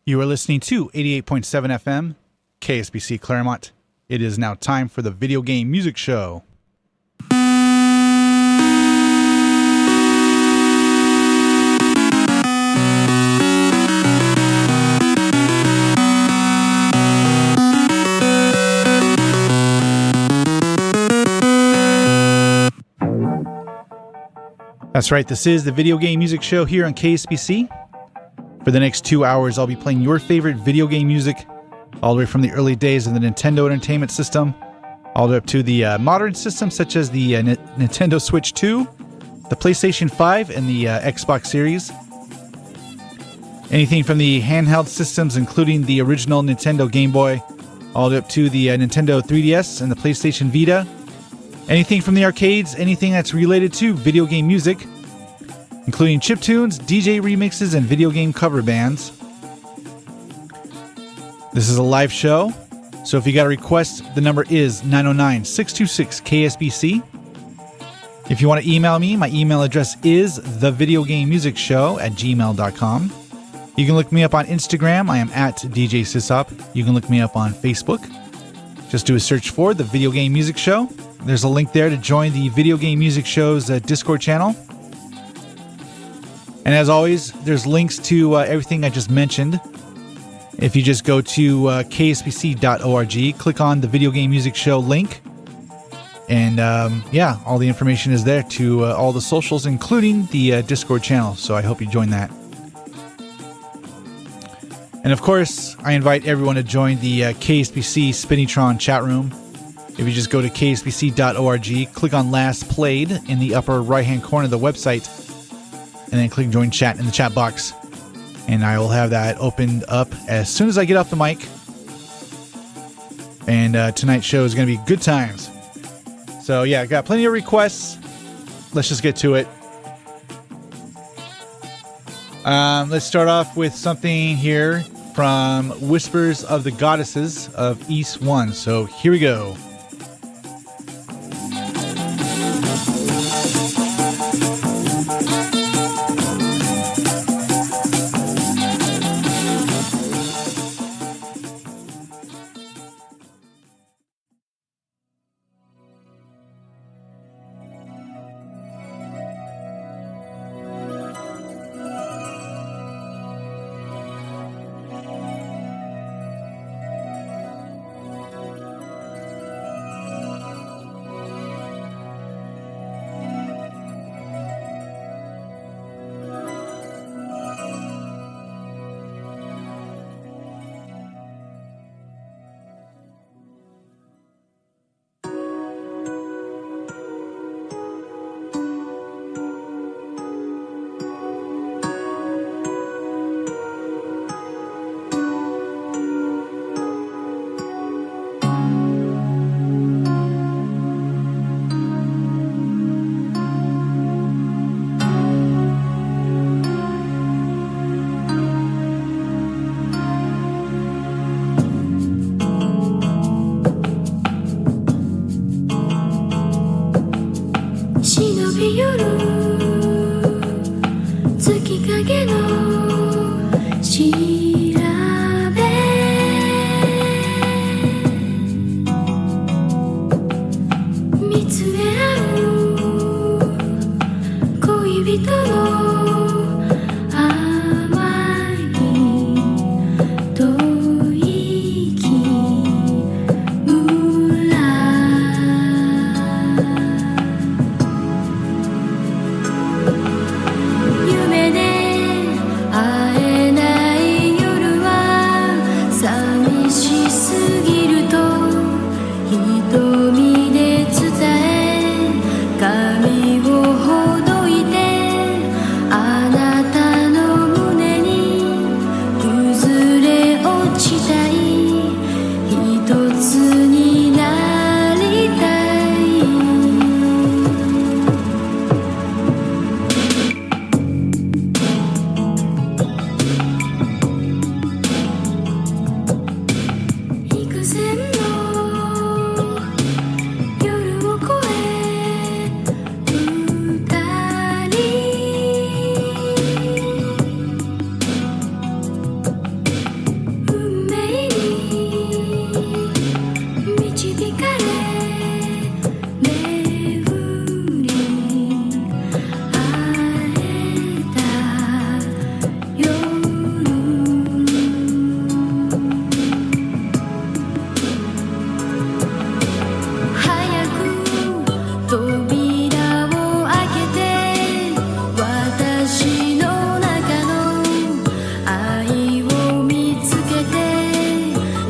You are listening to 88.7 FM, KSPC Claremont. It is now time for the Video Game Music Show. That's right, this is the Video Game Music Show here on KSPC. For the next 2 hours, I'll be playing your favorite video game music, all the way from the early days of the Nintendo Entertainment System, all the way up to the modern systems such as the Nintendo Switch 2, the PlayStation 5, and the Xbox Series. Anything from the handheld systems, including the original Nintendo Game Boy, all the way up to the Nintendo 3DS and the PlayStation Vita. Anything from the arcades, anything that's related to video game music, including chiptunes, DJ remixes, and video game cover bands. This is a live show, so if you got a request, the number is 909-626-KSBC. If you want to email me, my email address is thevideogamemusicshow@gmail.com. You can look me up on Instagram. I am at DJ SysOp. You can look me up on Facebook. Just do a search for The Video Game Music Show. There's a link there to join the Video Game Music Show's Discord channel. And as always, there's links to everything I just mentioned. If you just go to kspc.org, click on the Video Game Music Show link. And all the information is there to all the socials, including the Discord channel. So I hope you join that. And of course, I invite everyone to join the KSPC Spinitron chat room. If you just go to kspc.org, click on Last Played in the upper right-hand corner of the website, and then click Join Chat in the chat box. And I will have that opened up as soon as I get off the mic. And tonight's show is going to be good times. So yeah, got plenty of requests. Let's just get to it. Let's start off with something here from Whispers of the Goddesses of East 1. So here we go.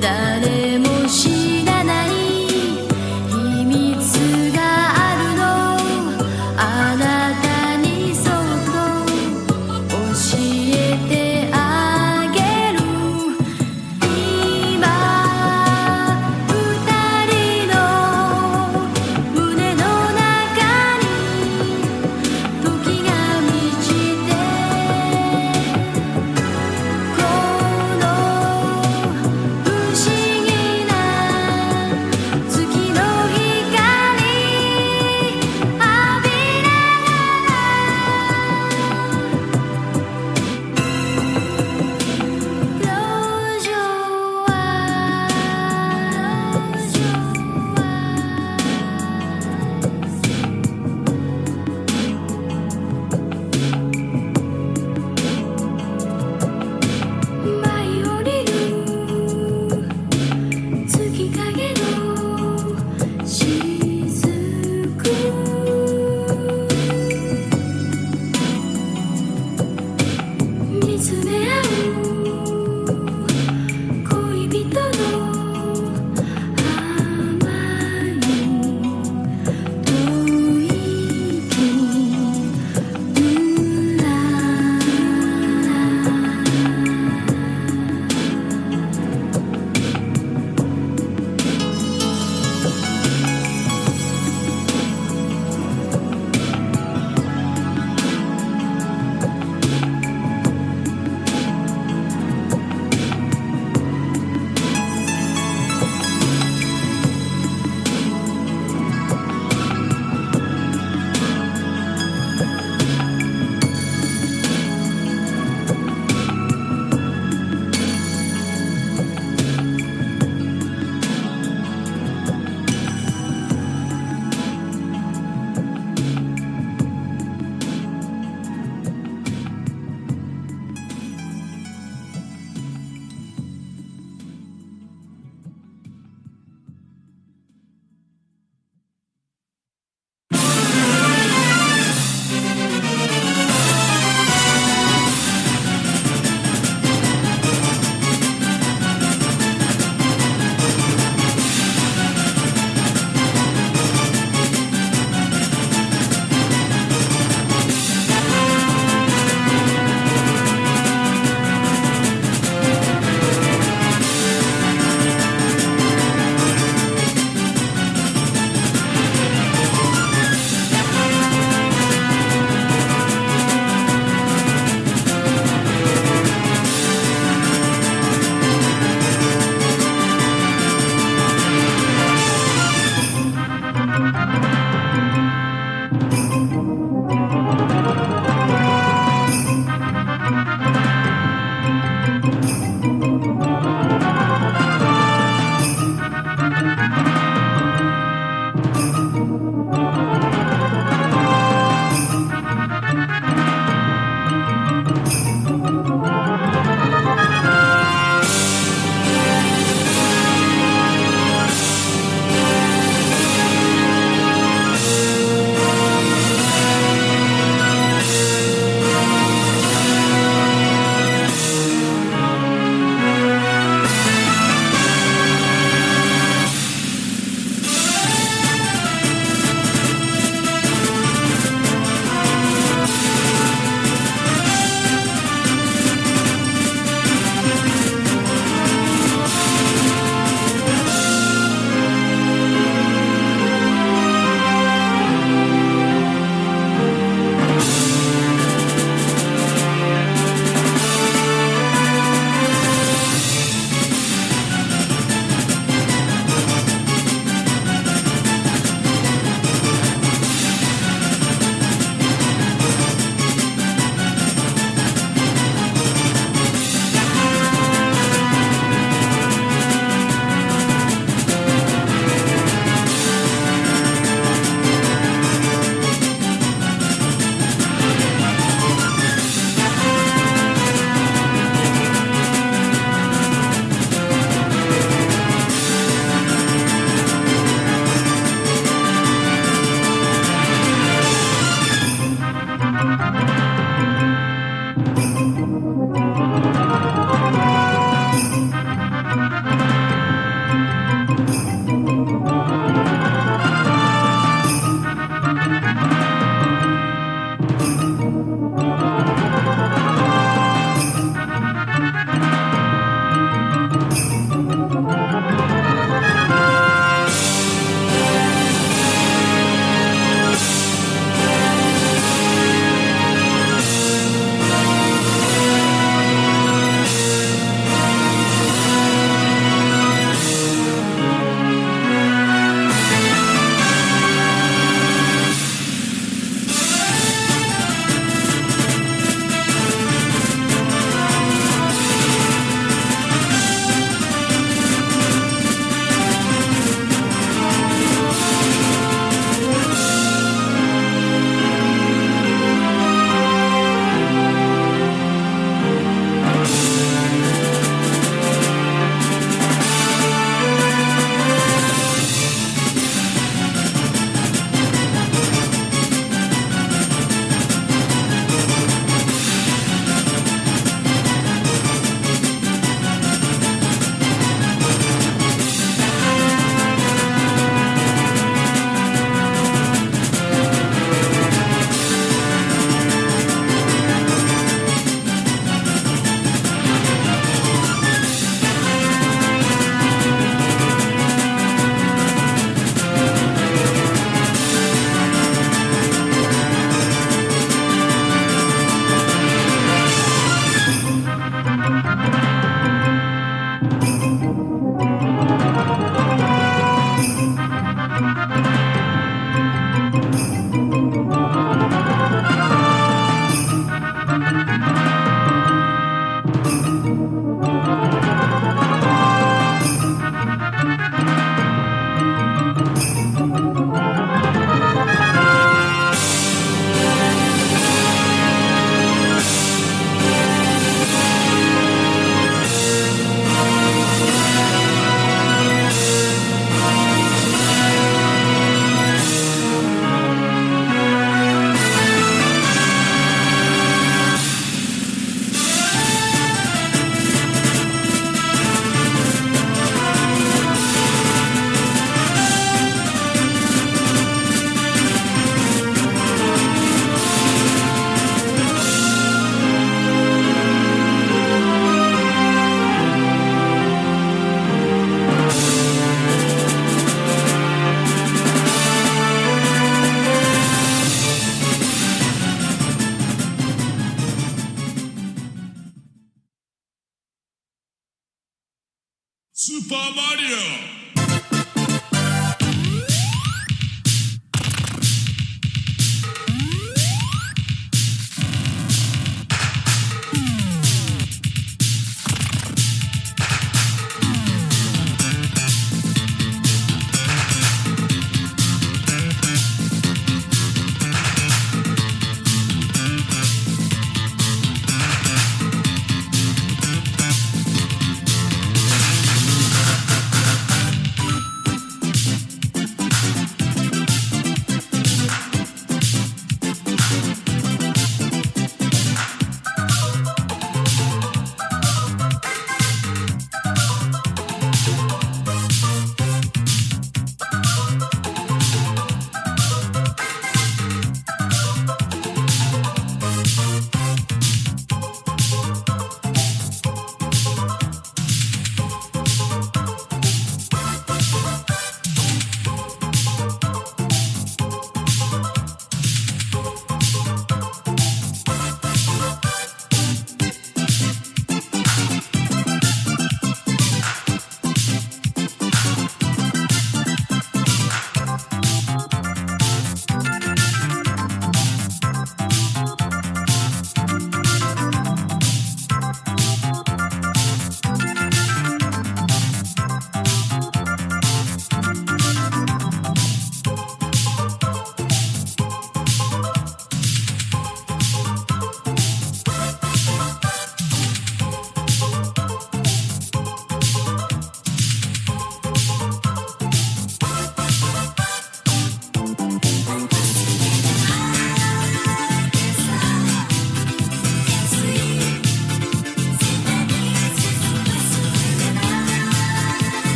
誰も知らない Super Mario!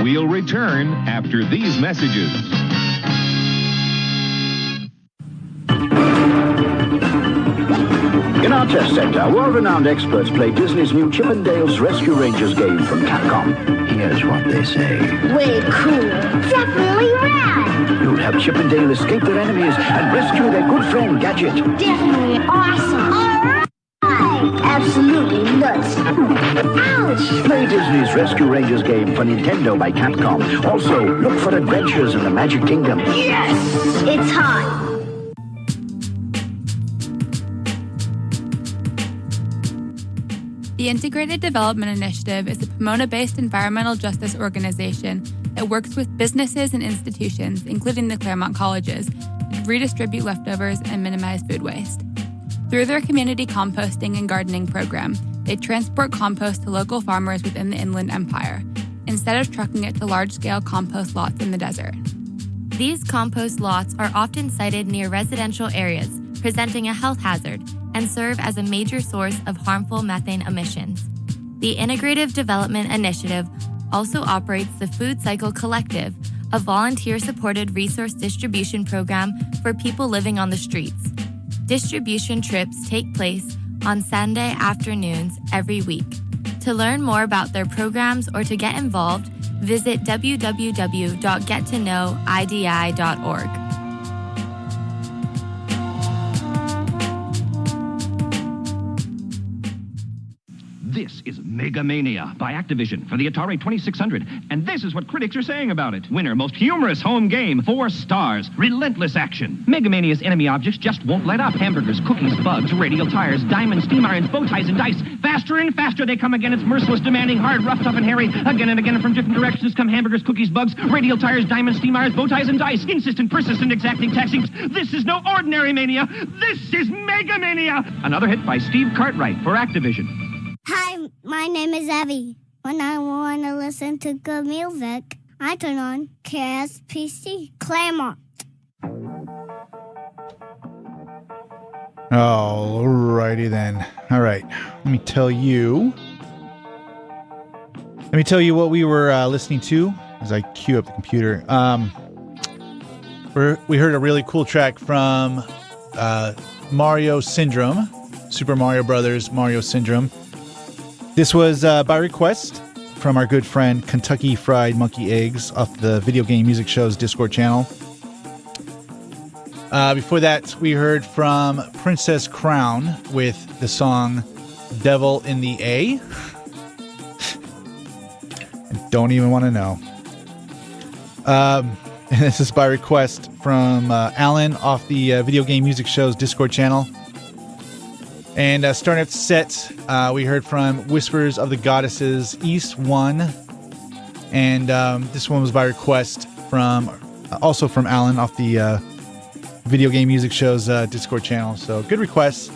We'll return after these messages. In our test center, world-renowned experts play Disney's new Chip 'n Dale's Rescue Rangers game from Capcom. Here's what they say. Way cool. Definitely rad. You'll have Chip and Dale escape their enemies and rescue their good friend Gadget. Definitely awesome. All right. Absolutely nuts. Ouch. Play Disney's Rescue Rangers game for Nintendo by Capcom. Also, look for adventures in the Magic Kingdom. Yes. It's hot. The Integrated Development Initiative is a Pomona-based environmental justice organization that works with businesses and institutions, including the Claremont colleges, to redistribute leftovers and minimize food waste. Through their community composting and gardening program, they transport compost to local farmers within the Inland Empire, instead of trucking it to large-scale compost lots in the desert. These compost lots are often sited near residential areas, presenting a health hazard, and serve as a major source of harmful methane emissions. The Integrative Development Initiative also operates the Food Cycle Collective, a volunteer-supported resource distribution program for people living on the streets. Distribution trips take place on Sunday afternoons every week. To learn more about their programs or to get involved, visit www.gettoknowidi.org. This is Mega Mania by Activision for the Atari 2600, and this is what critics are saying about it. Winner, most humorous home game, 4 stars, relentless action. Mega Mania's enemy objects just won't let up. Hamburgers, cookies, bugs, radial tires, diamonds, steam irons, bow ties, and dice. Faster and faster they come again. It's merciless, demanding, hard, rough, tough, and hairy. Again and again from different directions come hamburgers, cookies, bugs, radial tires, diamonds, steam irons, bow ties, and dice. Insistent, persistent, exacting taxings. This is no ordinary mania. This is Mega Mania. Another hit by Steve Cartwright for Activision. Hi, my name is Evie. When I want to listen to good music, I turn on KSPC, Claremont. Alrighty then. All right. Let me tell you what we were listening to as I queue up the computer. We heard a really cool track from Mario Syndrome, Super Mario Brothers Mario Syndrome. This was by request from our good friend Kentucky Fried Monkey Eggs off the Video Game Music Show's Discord channel. Before that, we heard from Princess Crown with the song Devil in the A. I don't even want to know. And this is by request from Alan off the Video Game Music Show's Discord channel. And starting off the set, we heard from Whispers of the Goddesses, East 1. And this one was by request also from Alan off the Video Game Music Show's Discord channel. So good requests.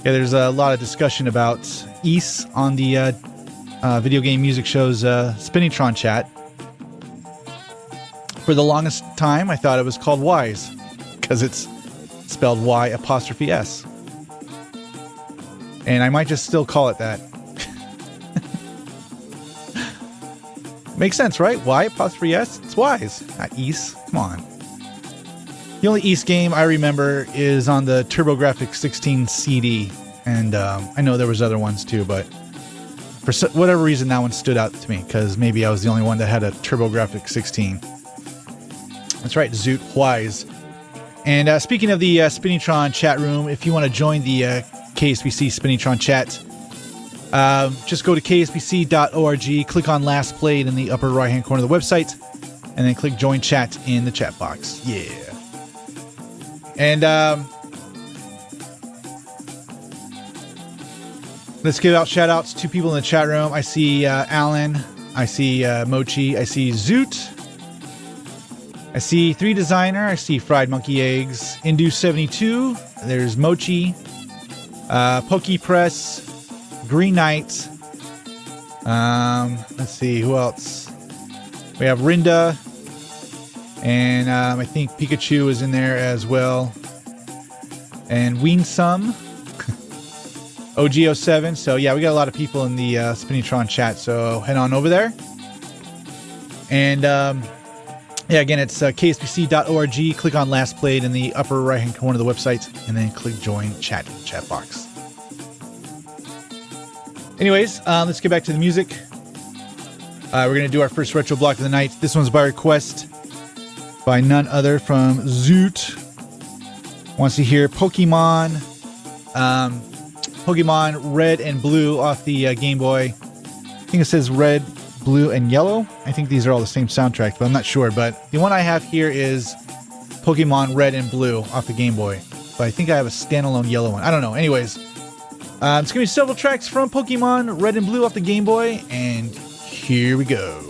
Yeah, there's a lot of discussion about East on the Video Game Music Show's Spinnitron chat. For the longest time, I thought it was called Wise, because it's spelled Y''S. And I might just still call it that. Makes sense, right? Y''S? It's Wise, not East. Come on. The only East game I remember is on the TurboGrafx 16 CD. And I know there was other ones too, but for whatever reason, that one stood out to me, because maybe I was the only one that had a TurboGrafx 16. That's right, Zoot Wise. And speaking of the Spinnitron chat room, if you want to join the KSPC Spinnitron chat, just go to kspc.org, click on Last Played in the upper right-hand corner of the website, and then click Join Chat in the chat box. Yeah. And let's give out shout-outs to people in the chat room. I see Alan, I see Mochi, I see Zoot, I see 3 Designer, I see Fried Monkey Eggs, Indu72, there's Mochi, Pokey Press, Green Knight. Let's see, who else? We have Rinda, and I think Pikachu is in there as well. And Weensum, OG07. So yeah, we got a lot of people in the Spinnitron chat, so head on over there. And yeah, again, it's kspc.org. Click on last played in the upper right-hand corner of the website, and then click join chat box. Anyways, let's get back to the music. We're going to do our first retro block of the night. This one's by request by none other from Zoot. Wants to hear Pokemon Red and Blue off the Game Boy. I think it says Red, Blue, and Yellow. I think these are all the same soundtrack, but I'm not sure. But the one I have here is Pokemon Red and Blue off the Game Boy. But I think I have a standalone yellow one. I don't know. Anyways, it's going to be several tracks from Pokemon Red and Blue off the Game Boy, and here we go.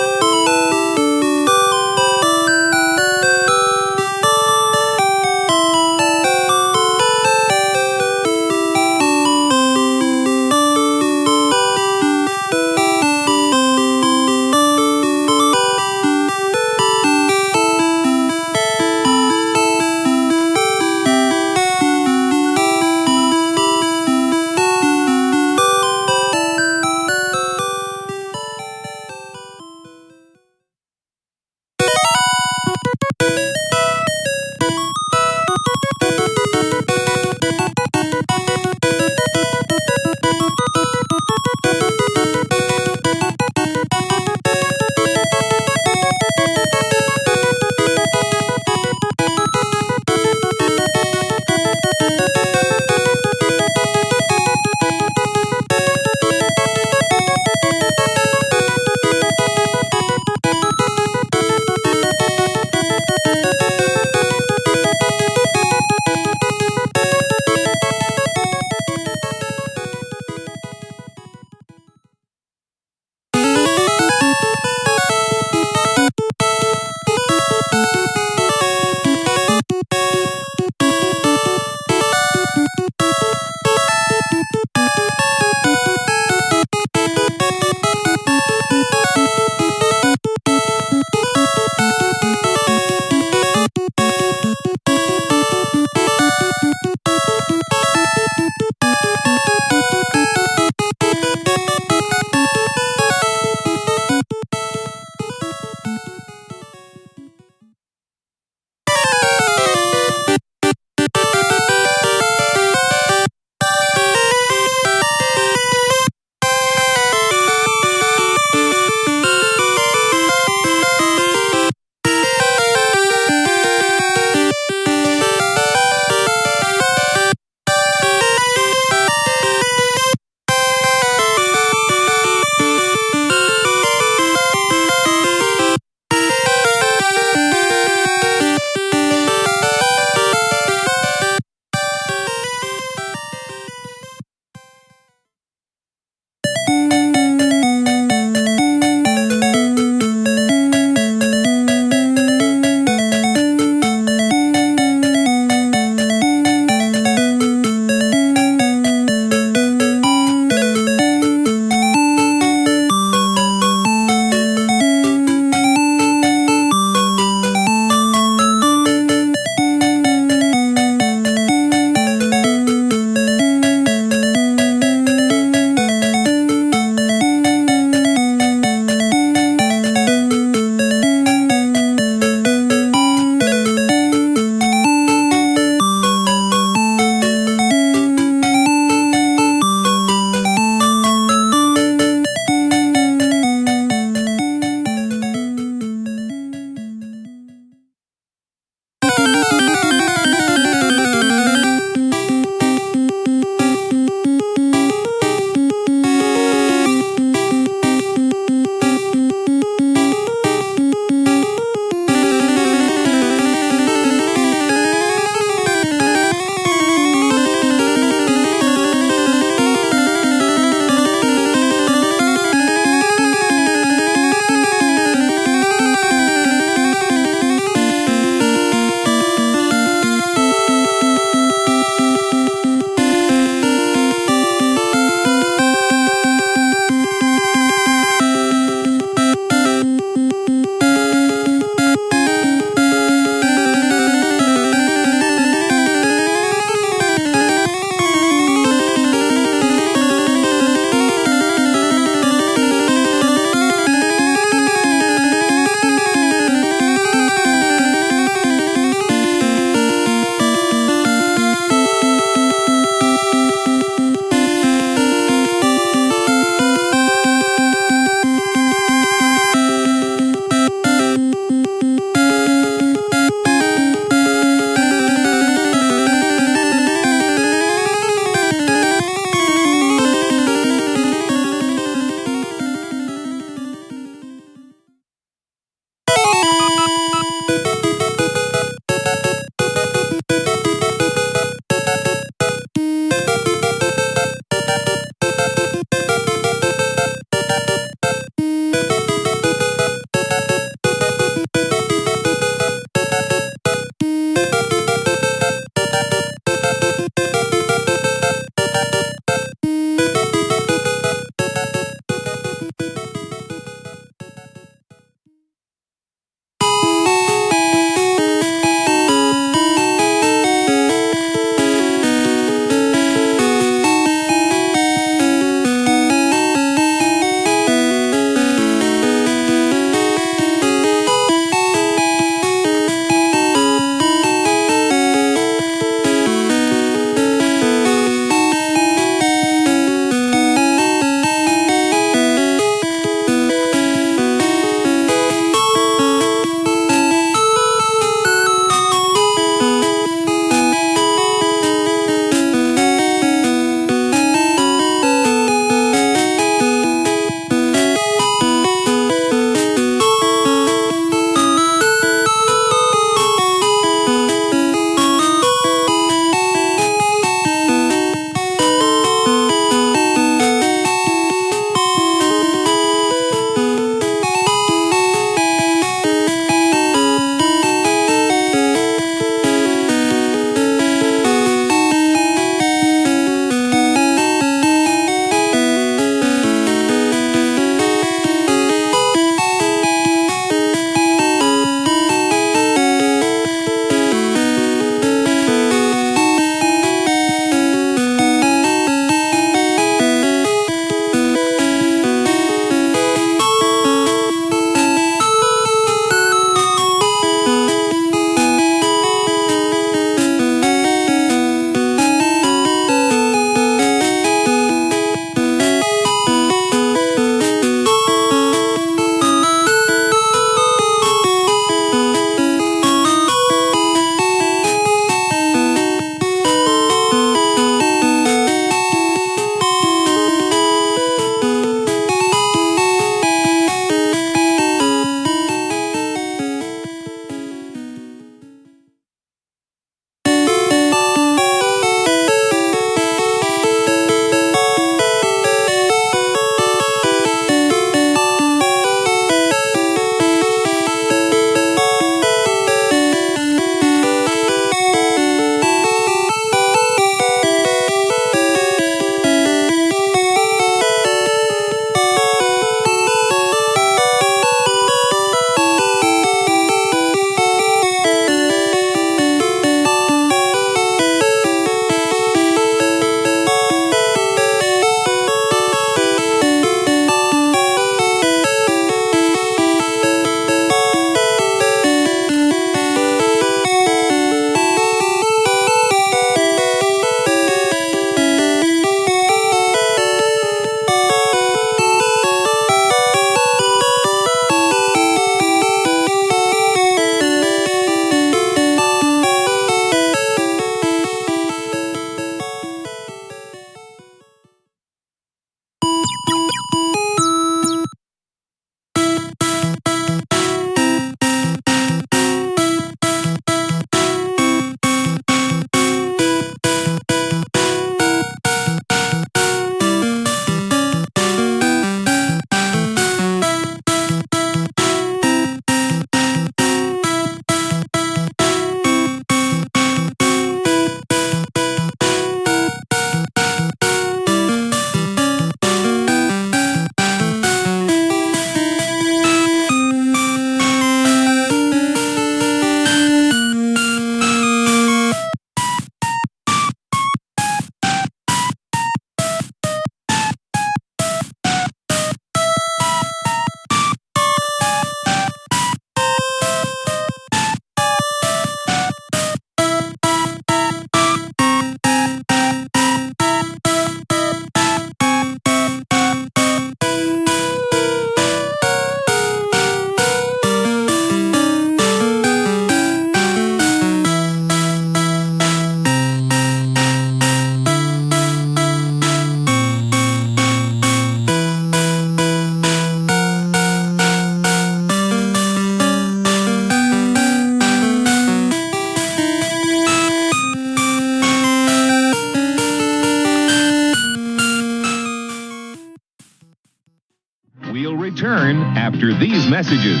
return after these messages.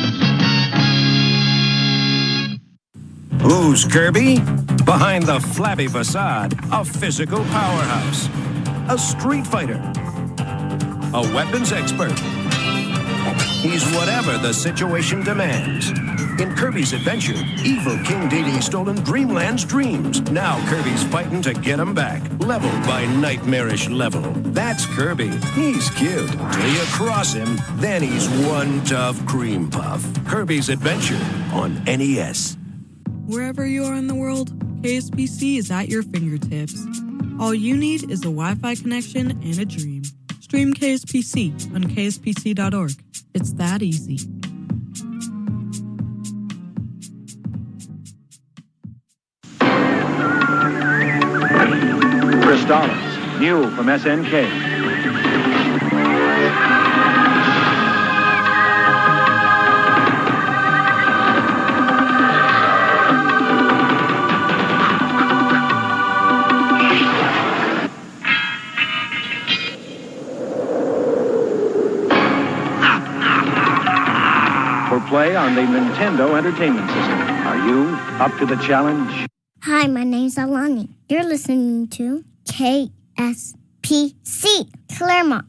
Who's Kirby? Behind the flabby facade, a physical powerhouse, a street fighter, a weapons expert. He's whatever the situation demands. In Kirby's Adventure, evil King Dedede's stolen Dreamland's dreams. Now Kirby's fighting to get them back, level by nightmarish level. That's Kirby. He's cute. Till you cross him, then he's one tough cream puff. Kirby's Adventure on NES. Wherever you are in the world, KSPC is at your fingertips. All you need is a Wi-Fi connection and a dream. Stream KSPC on kspc.org. It's that easy. Crystallis, new from SNK. Play on the Nintendo Entertainment System. Are you up to the challenge? Hi, my name's Alani. You're listening to KSPC, Claremont.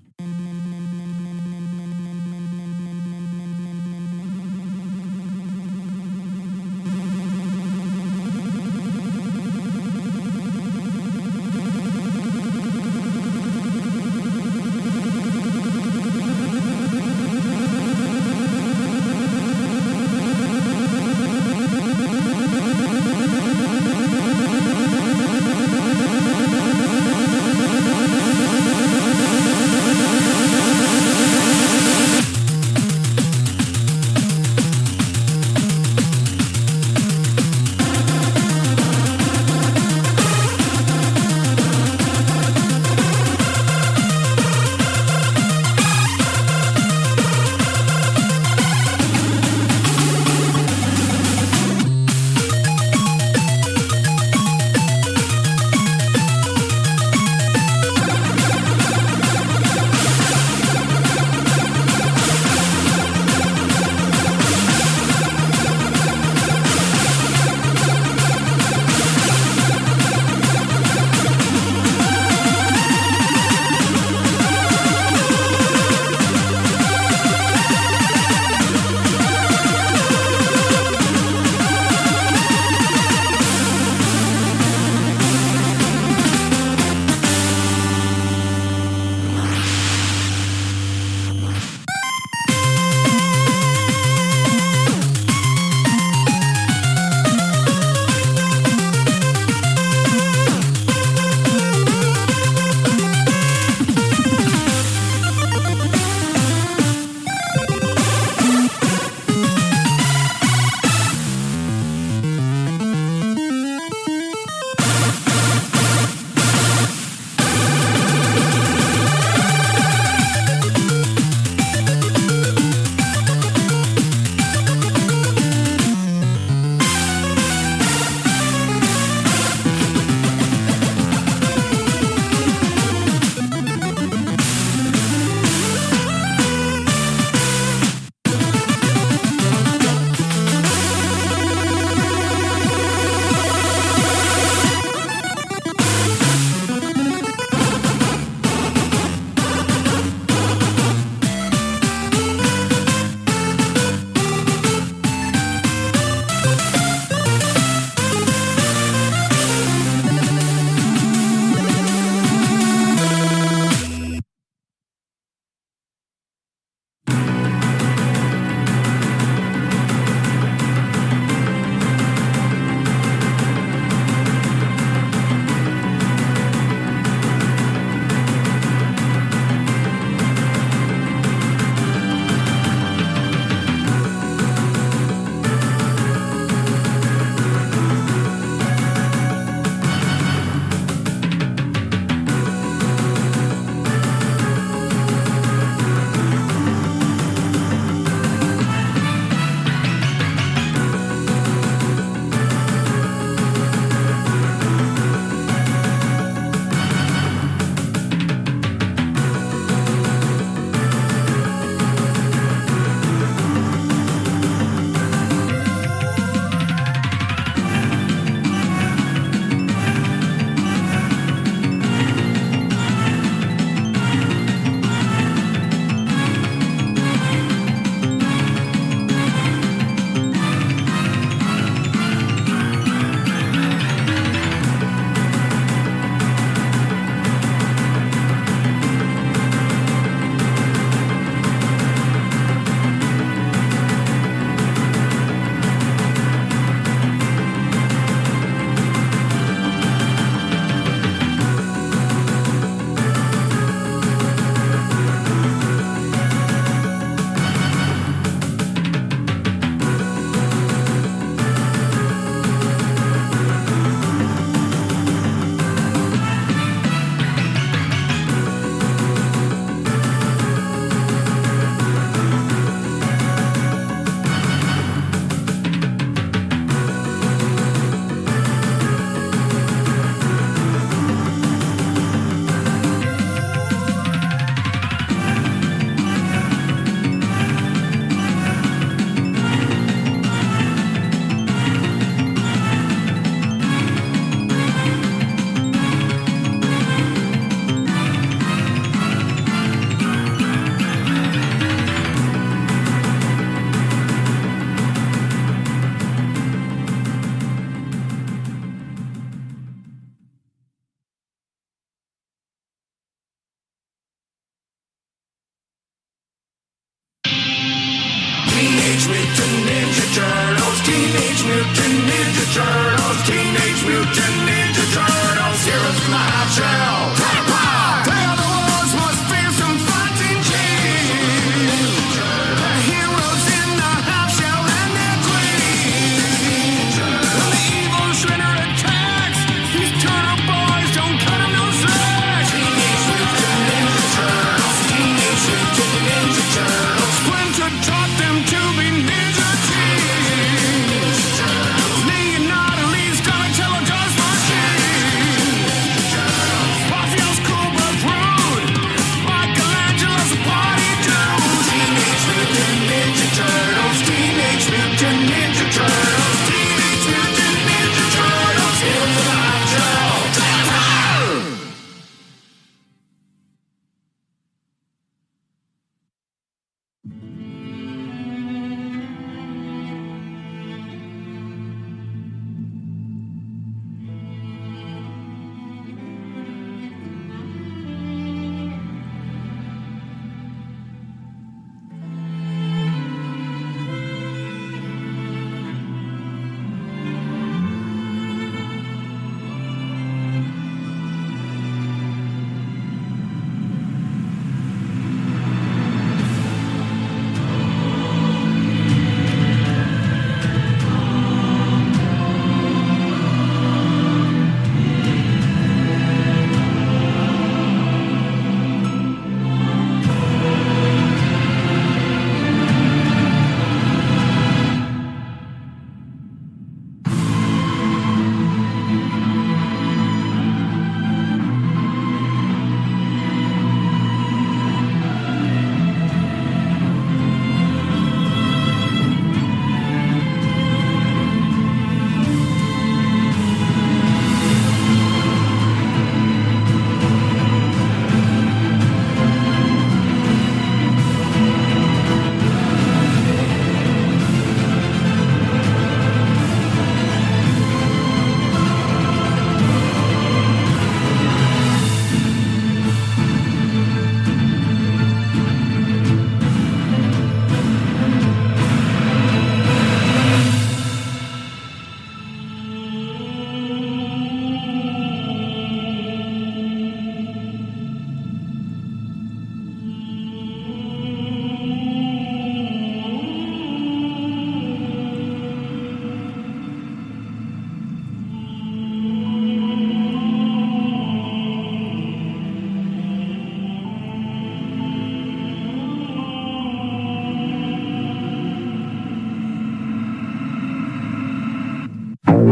All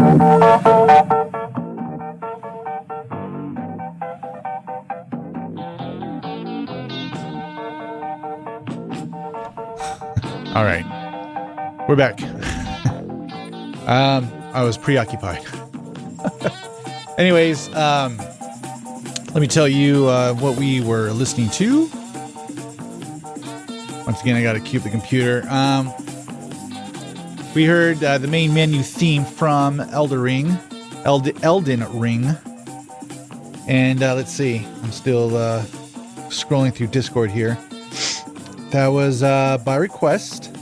right, we're back. I was preoccupied. Anyways, let me tell you what we were listening to. Once again, I got to cue up the computer. We heard the main menu theme from Elden Ring. And let's see. I'm still scrolling through Discord here. That was by request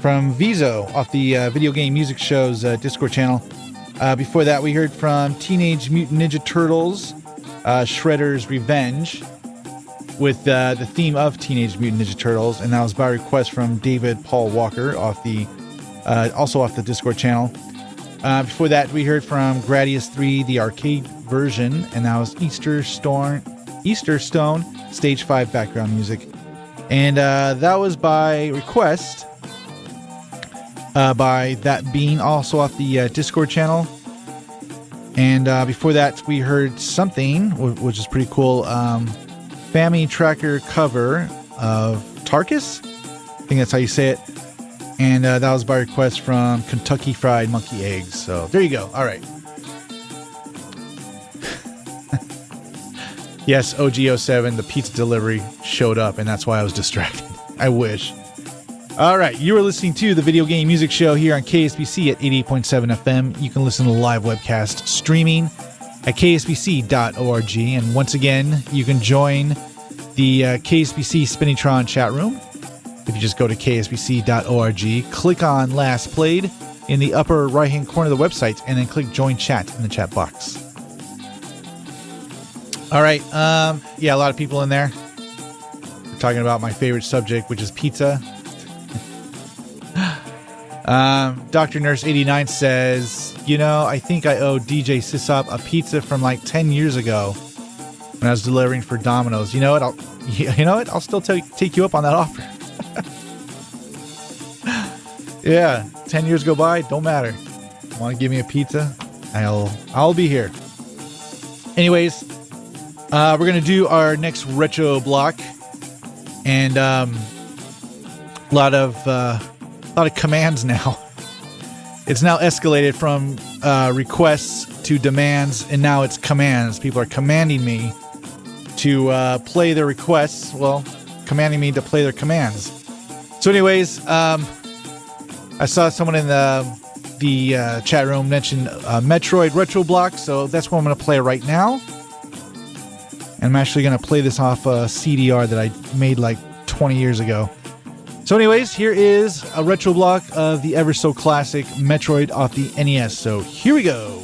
from Vizo off the Video Game Music Show's Discord channel. Before that, we heard from Teenage Mutant Ninja Turtles, Shredder's Revenge, with the theme of Teenage Mutant Ninja Turtles, and that was by request from David Paul Walker off the also off the Discord channel. Before that, we heard from Gradius 3, the arcade version, and that was Easter Stone Stage 5 background music. And that was by request by That Bean, also off the Discord channel. And before that, we heard something, which is pretty cool, Family Tracker cover of Tarkus. I think that's how you say it. And that was by request from Kentucky Fried Monkey Eggs. So there you go. All right. Yes, OG07, the pizza delivery showed up, and that's why I was distracted. I wish. All right, you are listening to the Video Game Music Show here on KSPC at 88.7 FM. You can listen to the live webcast streaming at kspc.org. And once again, you can join the KSPC Spinnytron chat room. If you just go to kspc.org, click on Last Played in the upper right-hand corner of the website, and then click Join Chat in the chat box. All right, yeah, a lot of people in there. We're talking about my favorite subject, which is pizza. Dr. Nurse 89 says, I think I owe DJ SysOp a pizza from like 10 years ago when I was delivering for Domino's. You know what? I'll still take you up on that offer. Yeah, 10 years go by, don't matter. Want to give me a pizza? I'll be here. Anyways, we're gonna do our next retro block, and a lot of commands now. It's now escalated from requests to demands, and now it's commands. People are commanding me to play their requests. Well, commanding me to play their commands. So, anyways, I saw someone in the chat room mention Metroid Retro Block, so that's what I'm going to play right now. And I'm actually going to play this off a CDR that I made like 20 years ago. So anyways, here is a retro block of the ever so classic Metroid off the NES. So here we go.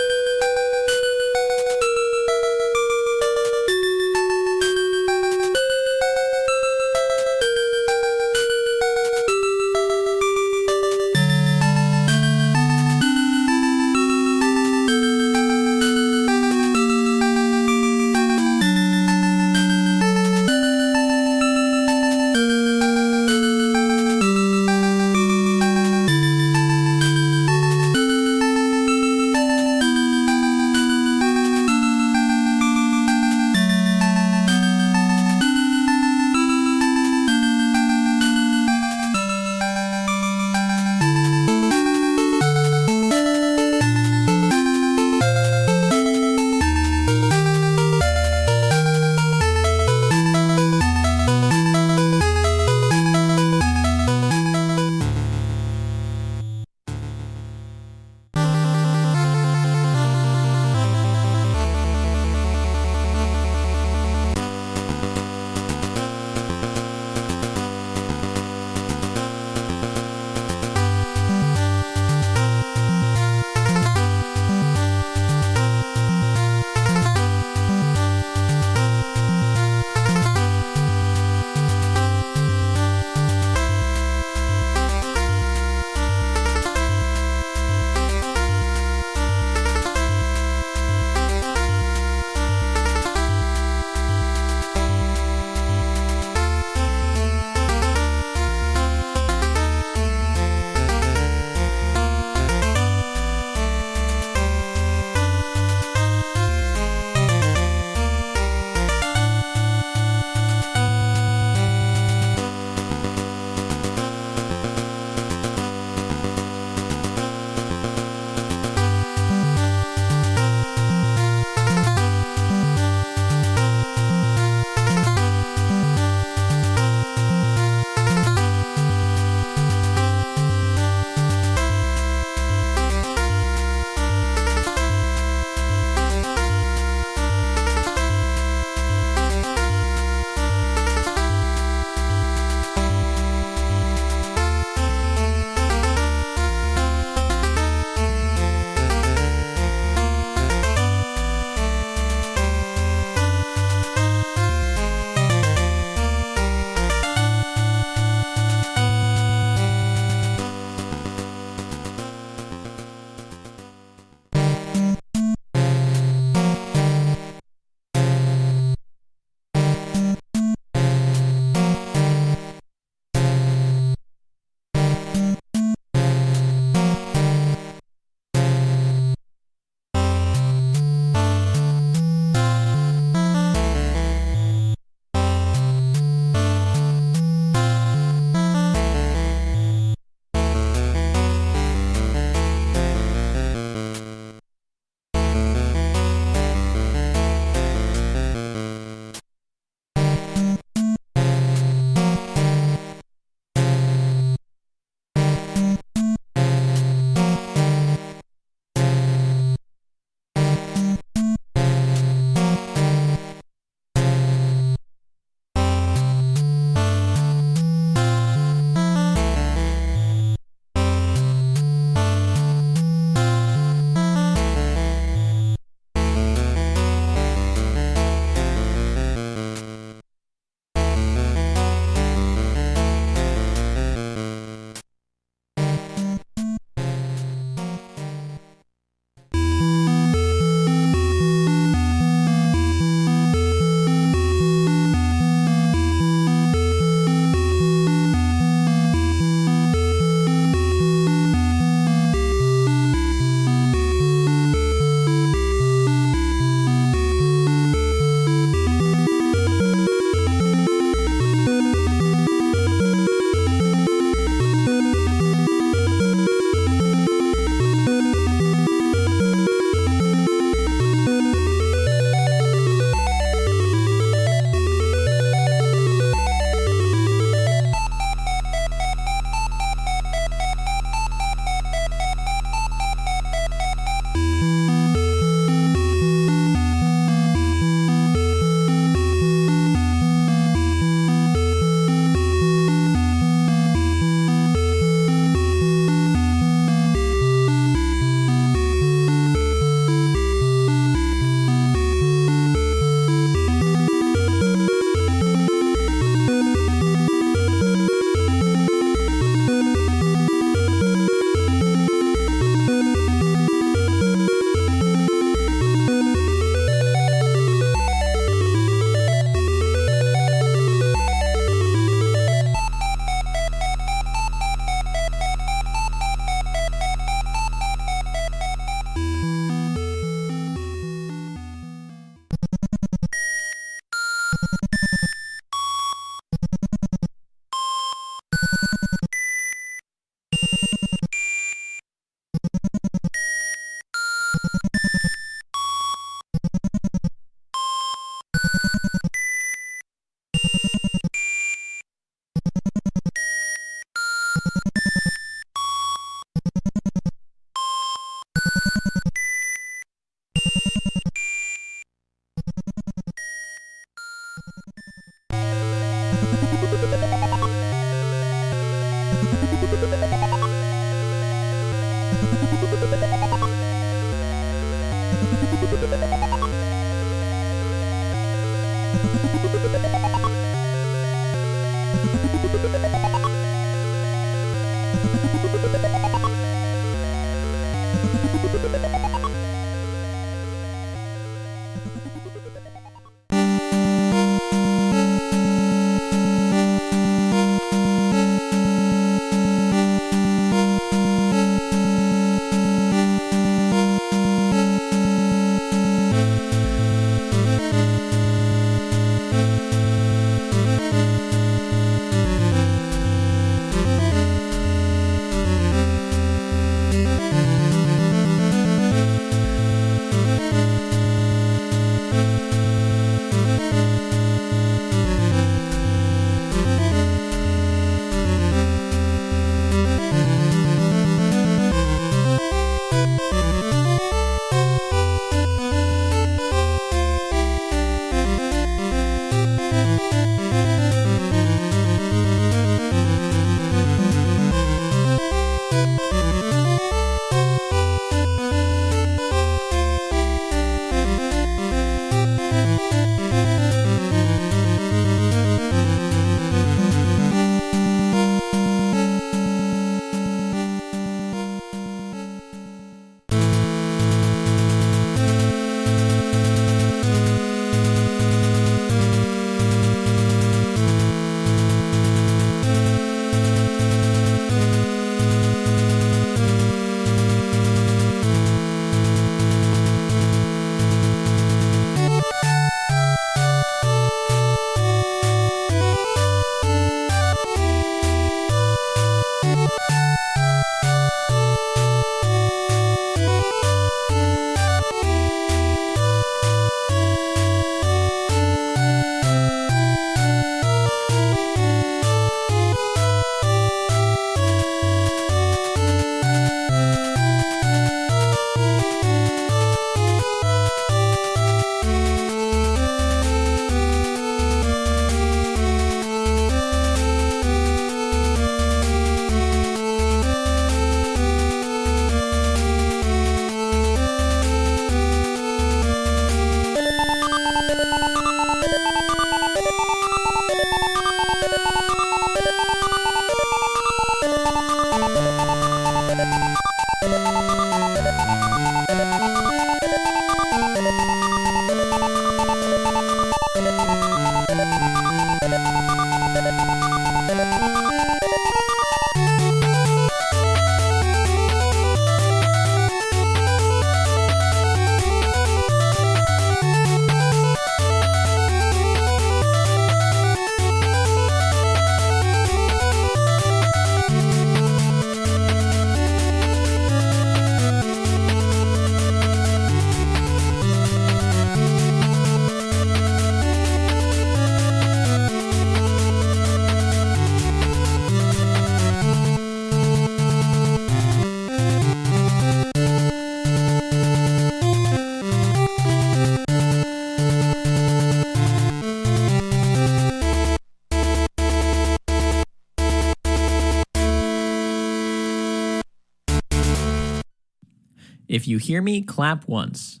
If you hear me, clap once.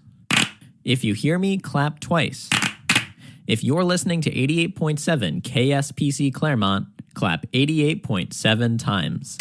If you hear me, clap twice. If you're listening to 88.7 KSPC Claremont, clap 88.7 times.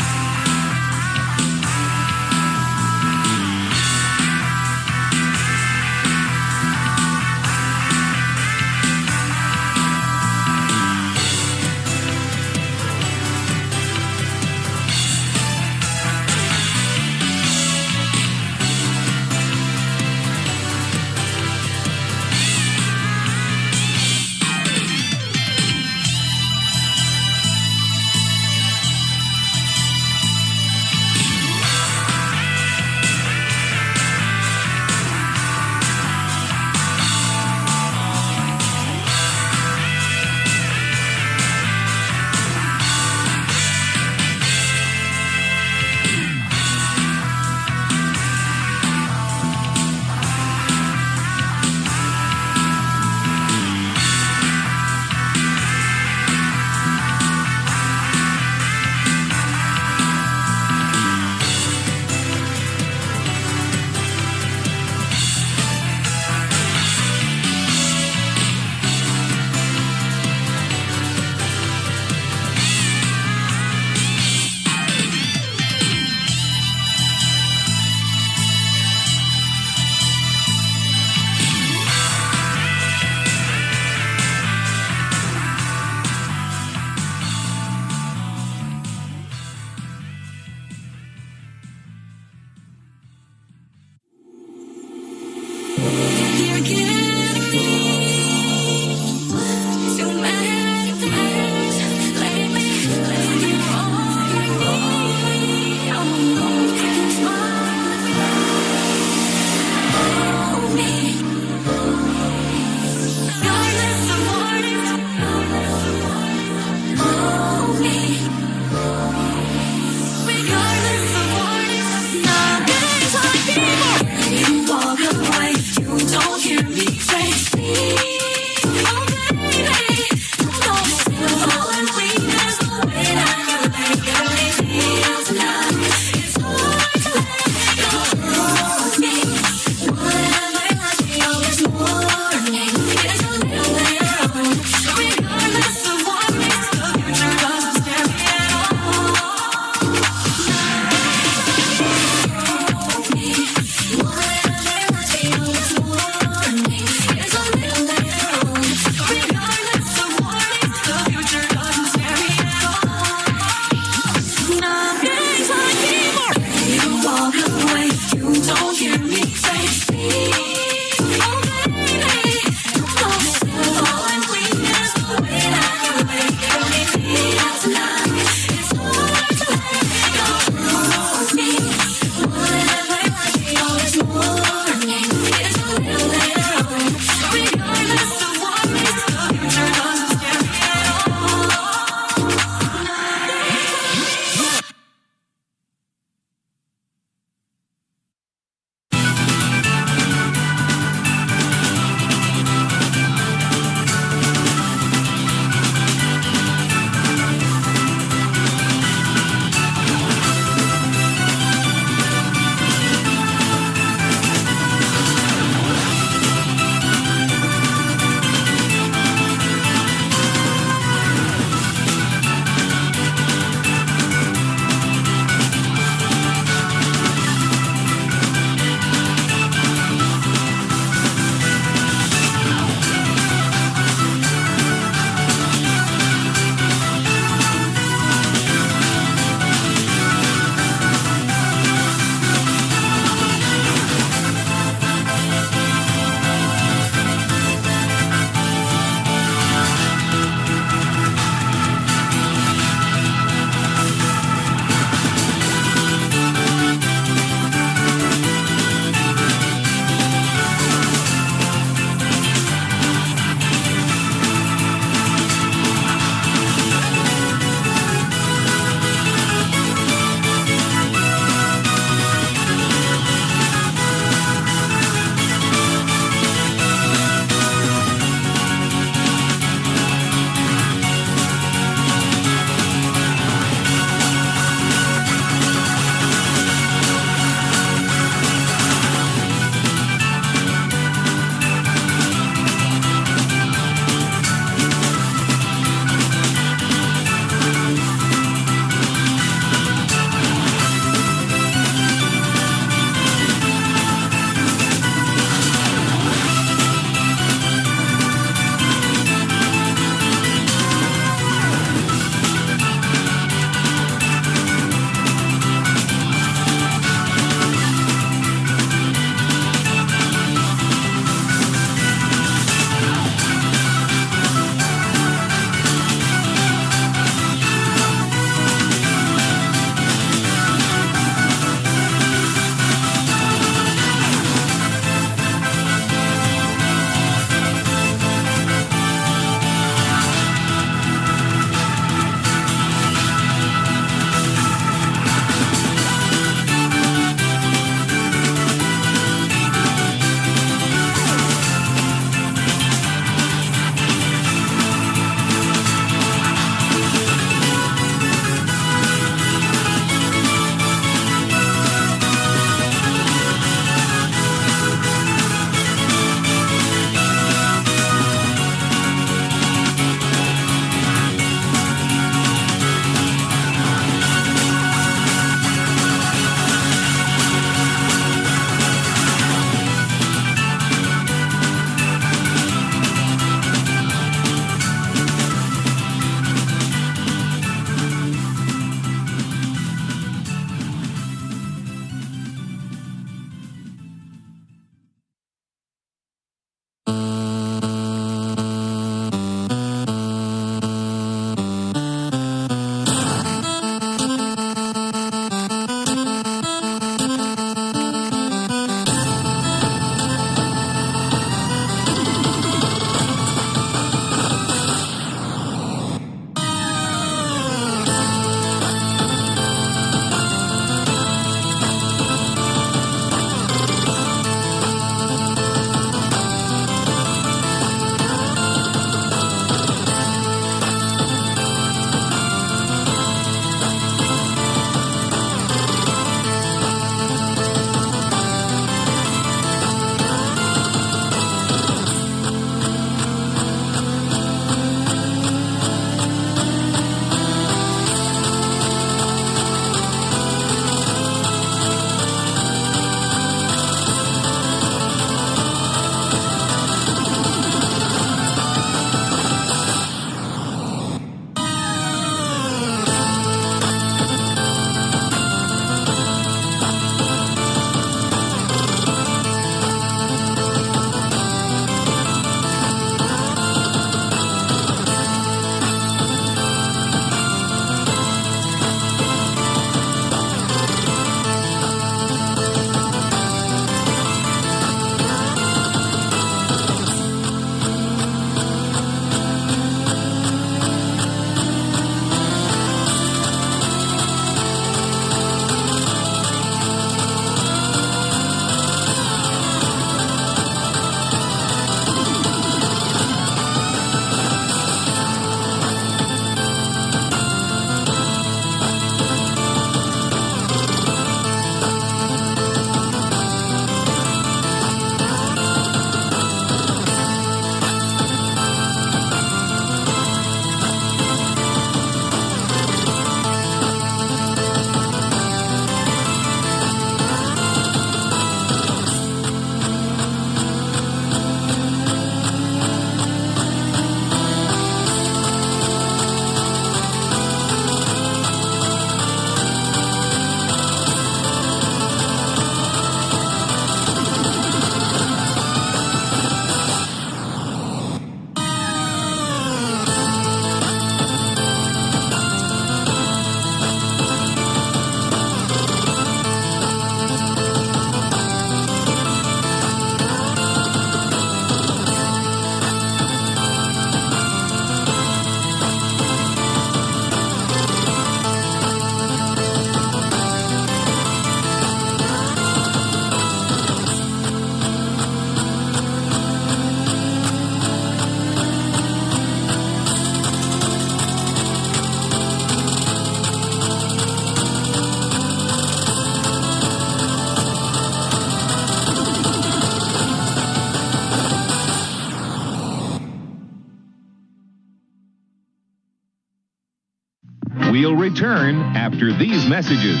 We'll return after these messages.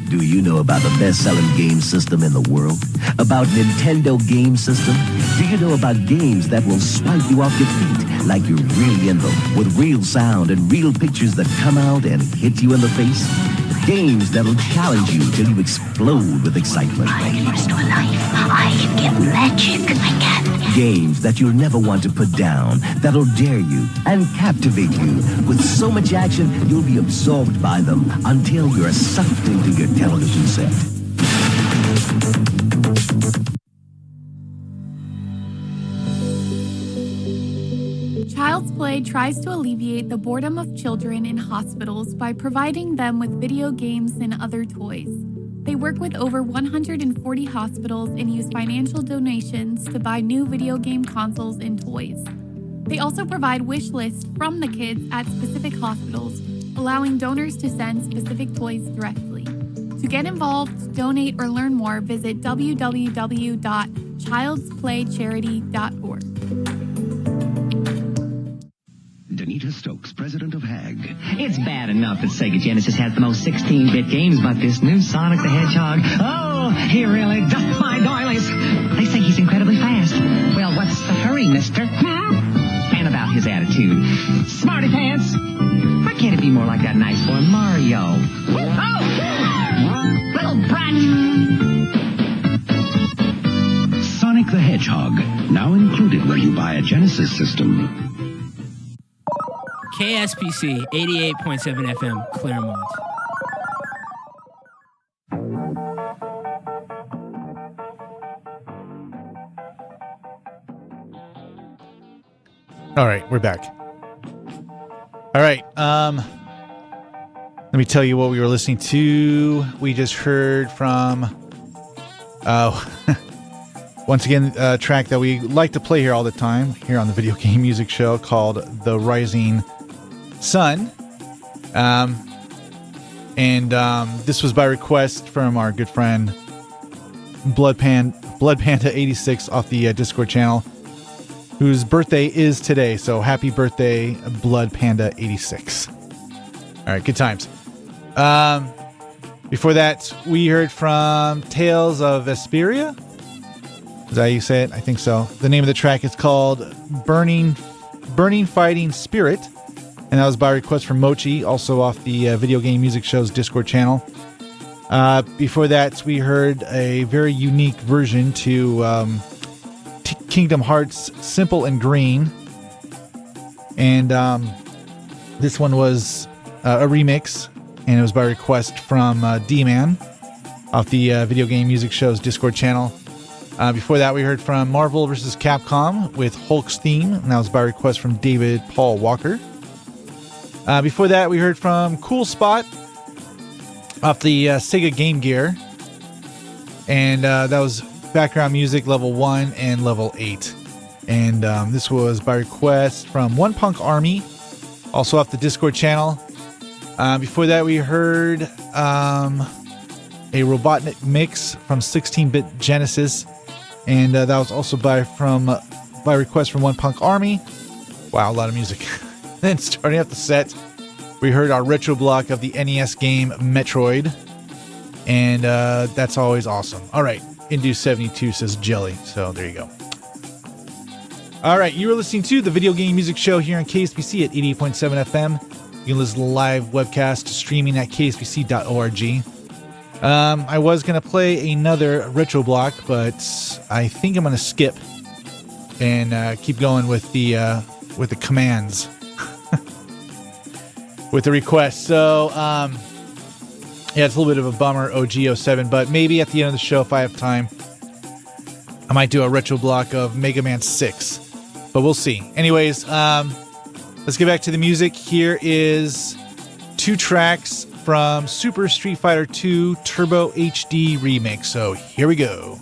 Do you know about the best-selling game system in the world? About Nintendo Game System? Do you know about games that will swipe you off your feet like you're really in them, with real sound and real pictures that come out and hit you in the face? Games that'll challenge you till you explode with excitement. I restore life. I can get magic. I can. Games that you'll never want to put down, that'll dare you and captivate you. With so much action, you'll be absorbed by them until you're sucked into your television set. Child's Play tries to alleviate the boredom of children in hospitals by providing them with video games and other toys. They work with over 140 hospitals and use financial donations to buy new video game consoles and toys. They also provide wish lists from the kids at specific hospitals, allowing donors to send specific toys directly. To get involved, donate, or learn more, visit www.childsplaycharity.org. Danita Stokes, president of HAG. It's bad enough that Sega Genesis has the most 16-bit games, but this new Sonic the Hedgehog, oh, he really does my doilies. They say he's incredibly fast. Well, what's the hurry, mister? And about his attitude. Smarty pants. Why can't it be more like that nice boy Mario? Oh! Little brat! Sonic the Hedgehog, now included when you buy a Genesis system. KSPC 88.7 FM, Claremont. All right, we're back. All right, let me tell you what we were listening to. We just heard from, once again, a track that we like to play here all the time, here on the Video Game Music Show, called The Rising Sun. This was by request from our good friend Blood Panda 86 off the Discord channel, whose birthday is today. So happy birthday, Blood Panda 86. All right, good times. Before that, we heard from Tales of Vesperia. Is that how you say it? I think so. The name of the track is called Burning Fighting Spirit. And that was by request from Mochi, also off the Video Game Music Show's Discord channel. Before that, we heard a very unique version to Kingdom Hearts Simple and Green. And this one was a remix, and it was by request from D-Man off the Video Game Music Show's Discord channel. Before that, we heard from Marvel vs. Capcom with Hulk's theme, and that was by request from David Paul Walker. Before that, we heard from Cool Spot off the Sega Game Gear. And that was background music level 1 and level 8. And this was by request from One Punk Army, also off the Discord channel. Before that, we heard a Robotnik mix from 16-bit Genesis. And that was also by request from One Punk Army. Wow, a lot of music. Then starting off the set, we heard our retro block of the NES game Metroid. And that's always awesome. All right, Indu72 says jelly. So there you go. All right, you were listening to the Video Game Music Show here on KSPC at 88.7 FM. You can listen to the live webcast streaming at kspc.org. I was going to play another retro block, but I think I'm going to skip and keep going with the commands. With the request. So, yeah, it's a little bit of a bummer, OG07, but maybe at the end of the show, if I have time, I might do a retro block of Mega Man 6, but we'll see. Anyways, let's get back to the music. Here is 2 tracks from Super Street Fighter 2 Turbo HD Remix. So here we go.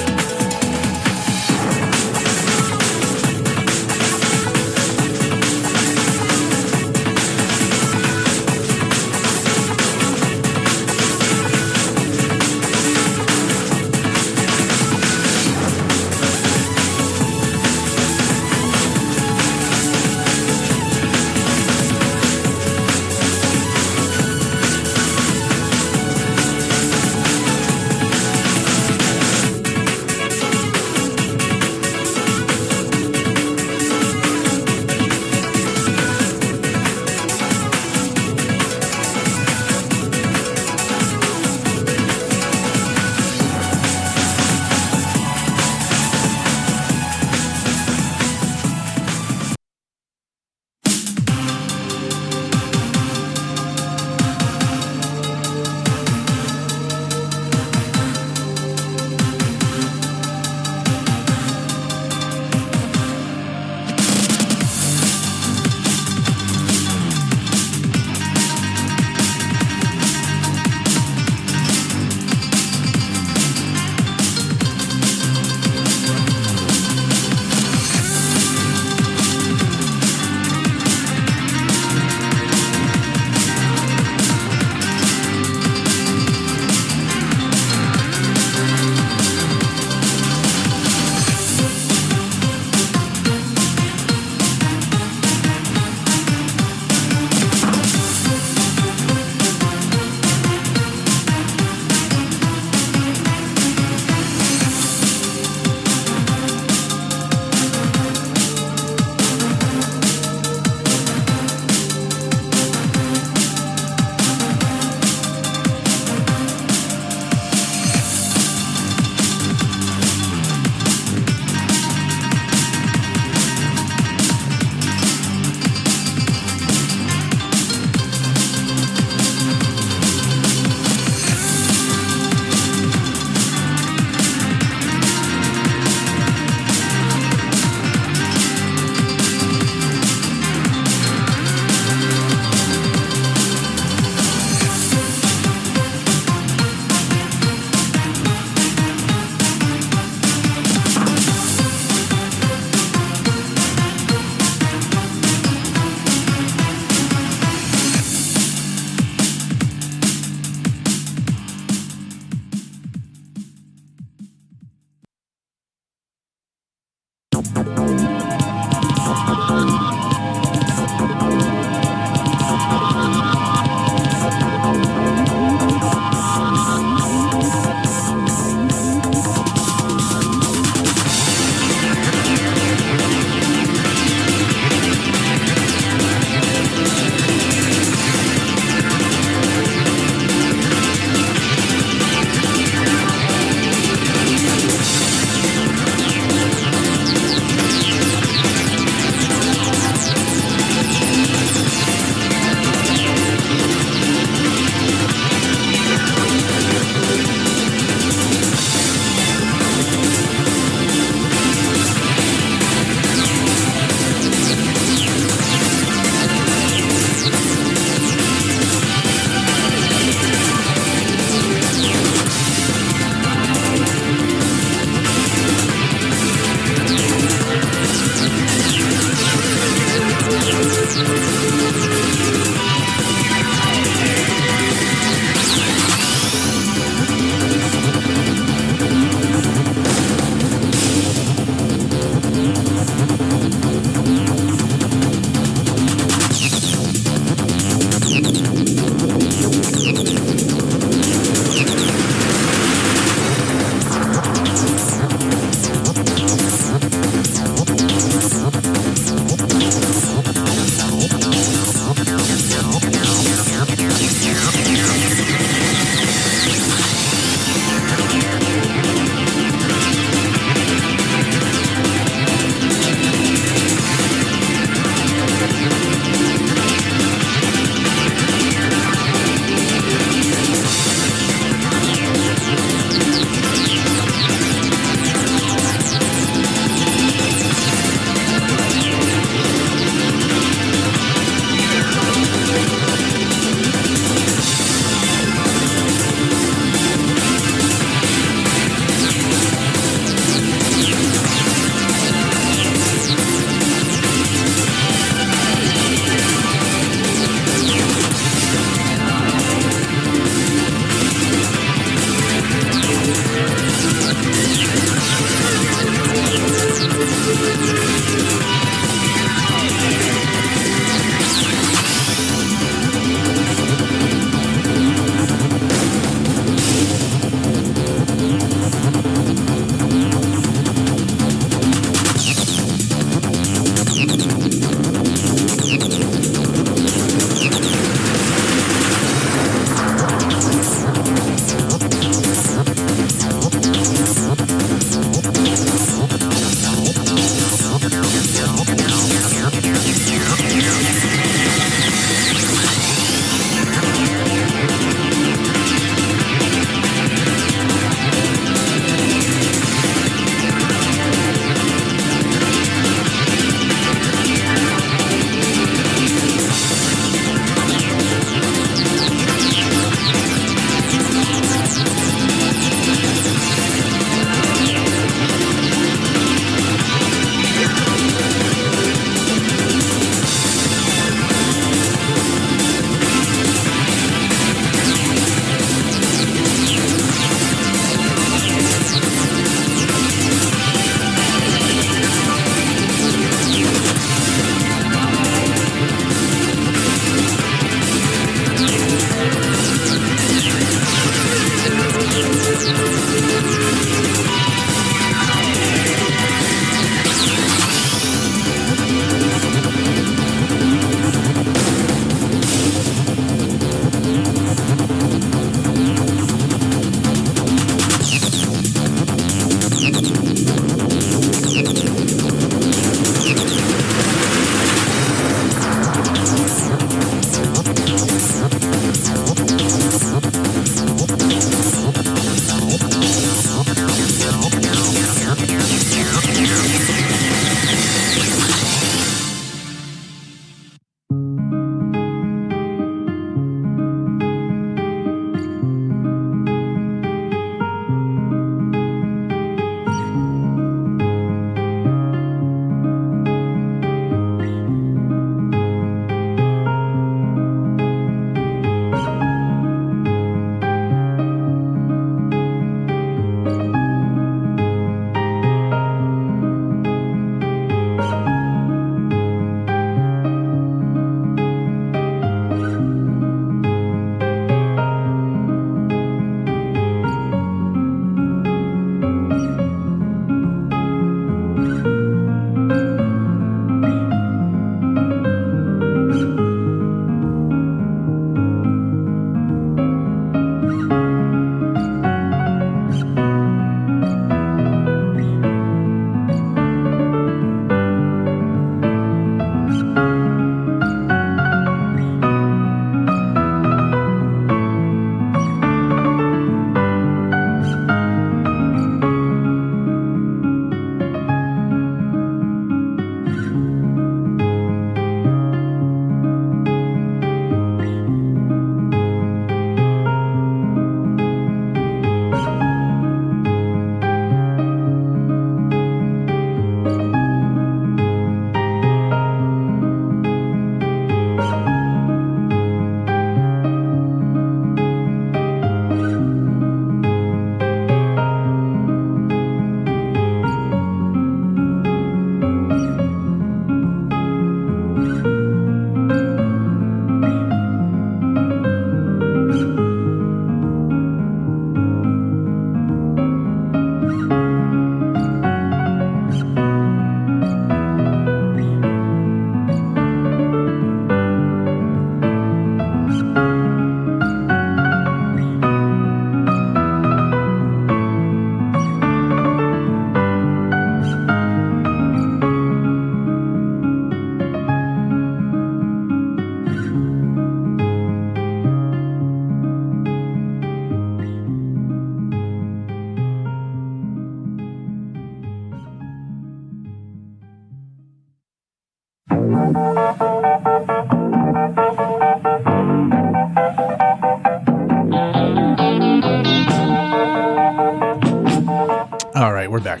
All right, we're back.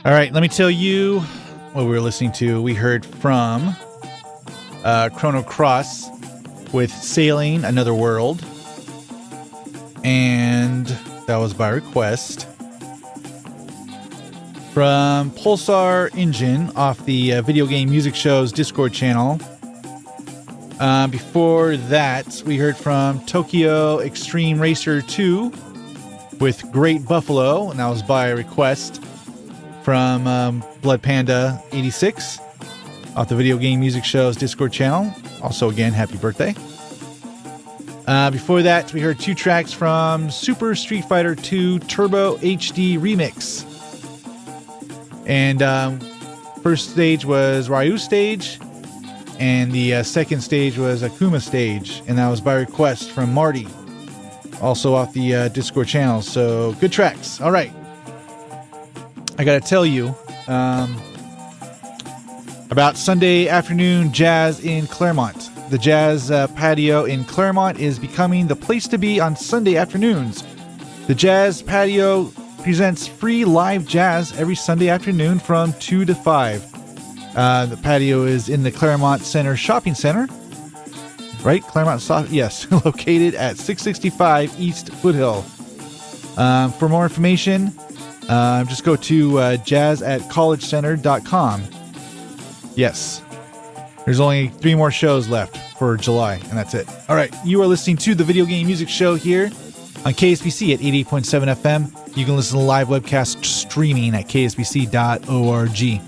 All right, let me tell you what we were listening to. We heard from Chrono Cross with Sailing Another World. And that was by request. From Pulsar Engine off the Video Game Music Show's Discord channel. Before that, we heard from Tokyo Extreme Racer 2 with Great Buffalo, and that was by request from Blood Panda 86 off the Video Game Music Show's Discord channel. Also, again, happy birthday. Before that, we heard 2 tracks from Super Street Fighter 2 Turbo HD Remix. And first stage was Ryu stage, and the second stage was Akuma stage, and that was by request from Marty, also off the Discord channel. So, good tracks. All right. I gotta tell you about Sunday afternoon jazz in Claremont. The Jazz Patio in Claremont is becoming the place to be on Sunday afternoons. The Jazz Patio presents free live jazz every Sunday afternoon from 2 to 5. The patio is in the Claremont Center Shopping Center. Right? Claremont, yes. Located at 665 East Foothill. For more information, just go to jazz@collegecenter.com. Yes. There's only 3 more shows left for July, and that's it. All right. You are listening to the Video Game Music Show here on KSPC at 88.7 FM. You can listen to live webcast streaming at kspc.org.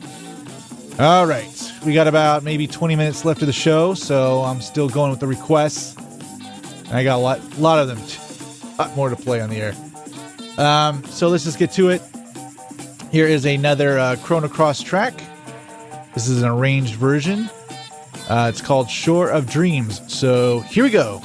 All right. We got about maybe 20 minutes left of the show, so I'm still going with the requests. And I got a lot of them. A lot more to play on the air. So let's just get to it. Here is another Chrono Cross track. This is an arranged version. It's called Shore of Dreams. So here we go.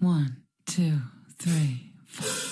1, 2, 3, 4.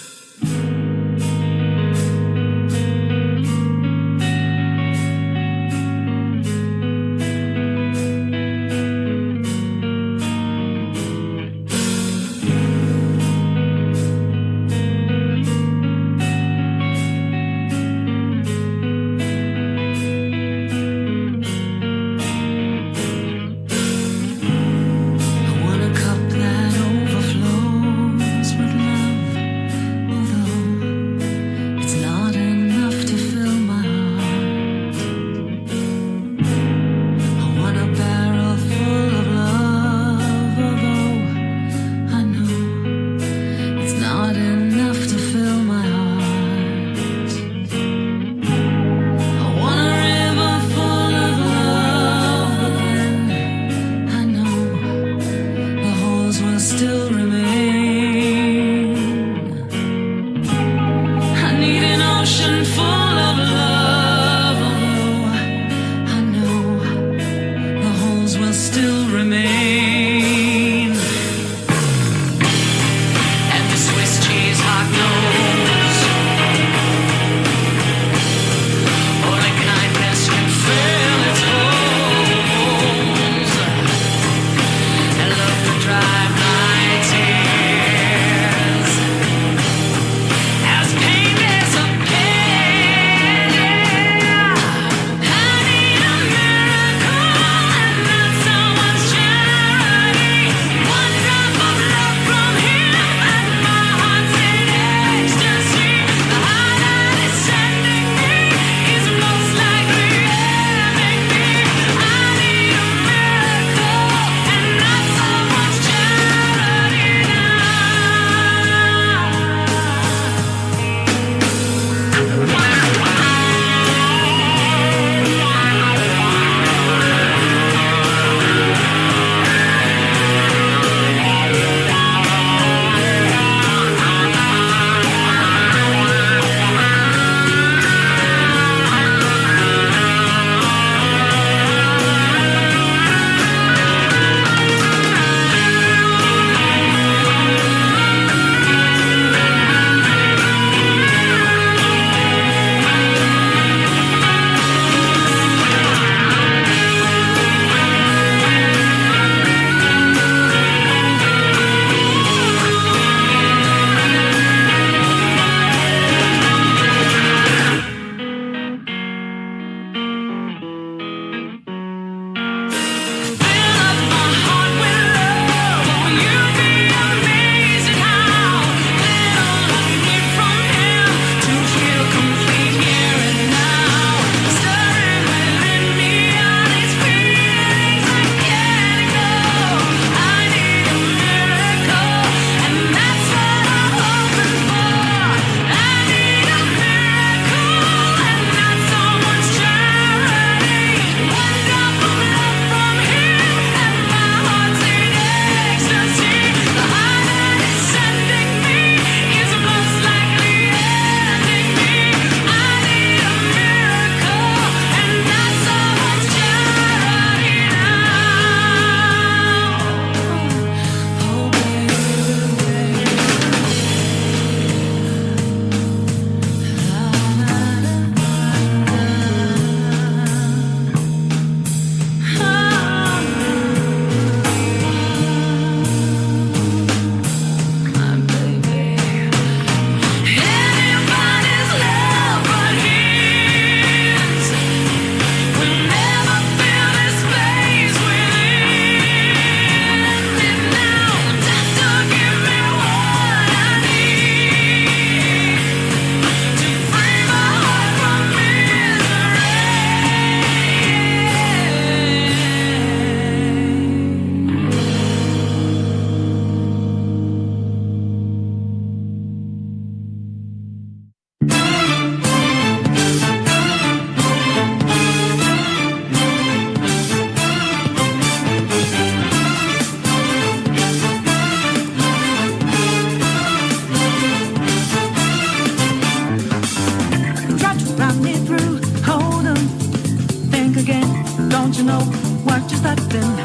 know what you're stepping